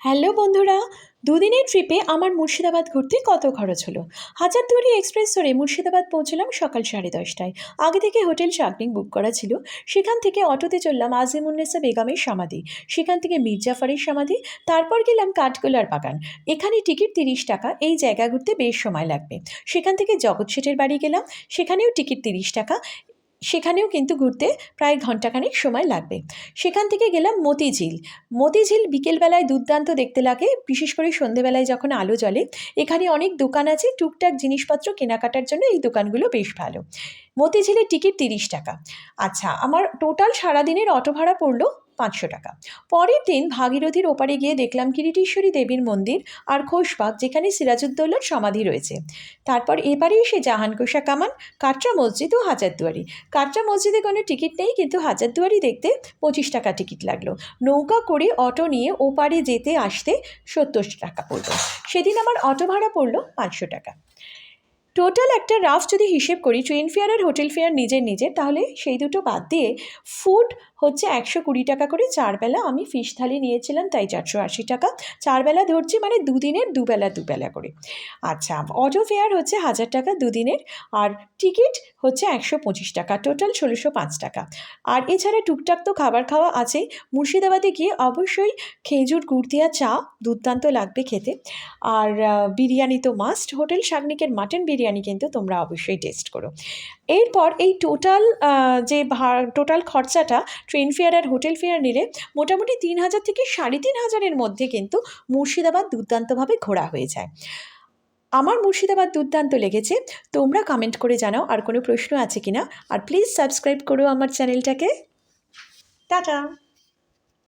Hello বন্ধুরা, দুদিনের ট্রিপে আমার মুর্শিদাবাদ ঘুরতে কত খরচ হলো। হাজারদুয়ারি এক্সপ্রেস ধরে মুর্শিদাবাদ পৌঁছলাম সকাল 10:30টায়। আগে থেকে হোটেল শাগনিক বুক করা ছিল। সেখান থেকে অটোতে চললাম আজিমুন্নেসা বেগমের সমাধি, সেখান থেকে মীর জাফরের সমাধি, তারপর গেলাম কাঠগোলার বাগান। এখানে টিকিট 30 টাকা। এই জায়গা ঘুরতে বেশ সময় লাগবে। সেখান থেকে জগৎ শেঠের বাড়ি গেলাম, সেখানেও টিকিট 30 টাকা। সেখানেও কিন্তু ঘুরতে প্রায় ঘণ্টাখানেক সময় লাগবে। সেখান থেকে গেলাম মতিঝিল। মতিঝিল বিকেলবেলায় দুর্দান্ত দেখতে লাগে, বিশেষ করে সন্ধেবেলায় যখন আলো জ্বলে। এখানে অনেক দোকান আছে, টুকটাক জিনিসপত্র কেনাকাটার জন্য এই দোকানগুলো বেশ ভালো। মতিঝিলের টিকিট 30 টাকা। আচ্ছা, আমার টোটাল সারাদিনের অটো ভাড়া পড়লো 500 টাকা। পরের দিন ভাগীরথীর ওপারে গিয়ে দেখলাম কিরিটেশ্বরী দেবীর মন্দির আর খোশবাগ, যেখানে সিরাজউদ্দৌলার সমাধি রয়েছে। তারপর এবারে এসে জাহানকোষা কামান, কাটরা মসজিদ ও হাজারদুয়ারি। কাটরা মসজিদে কোনো টিকিট নেই, কিন্তু হাজারদুয়ারি দেখতে 25 টাকা টিকিট লাগলো। নৌকা করে অটো নিয়ে ওপারে যেতে আসতে 70 টাকা পড়লো। সেদিন আমার অটো ভাড়া পড়লো 500 টাকা। টোটাল একটা রাফ যদি হিসেব করি, ট্রেন ফেয়ার আর হোটেল ফেয়ার নিজের, তাহলে সেই দুটো বাদ দিয়ে ফুড হচ্ছে 120 টাকা করে। 4 বেলা আমি ফিশ থালি নিয়েছিলাম, তাই 480 টাকা। 4 বেলা ধরছি, মানে দুদিনের দুবেলা করে। আচ্ছা, অটো ফেয়ার হচ্ছে 1000 টাকা দুদিনের, আর টিকিট হচ্ছে 125 টাকা, টোটাল 1605 টাকা। আর এছাড়া টুকটাক তো খাবার খাওয়া আছেই। মুর্শিদাবাদে গিয়ে অবশ্যই খেজুর গুড় দেওয়া চা দুর্দান্ত লাগবে খেতে। আর বিরিয়ানি তো মাস্ট। হোটেল শাগনিকের মাটন বিরিয়ানি কিন্তু তোমরা অবশ্যই টেস্ট করো। এরপর এই টোটাল খরচাটা ট্রেন ফেয়ার আর হোটেল ফেয়ার নিলে মোটামুটি 3000 থেকে 3500-এর মধ্যে কিন্তু মুর্শিদাবাদ দুর্দান্তভাবে ঘোরা হয়ে যায়। আমার মুর্শিদাবাদ দুর্দান্ত লেগেছে। তোমরা কমেন্ট করে জানাও আর কোনো প্রশ্ন আছে কিনা। আর প্লিজ সাবস্ক্রাইব করো আমার চ্যানেলটাকে। টাটা।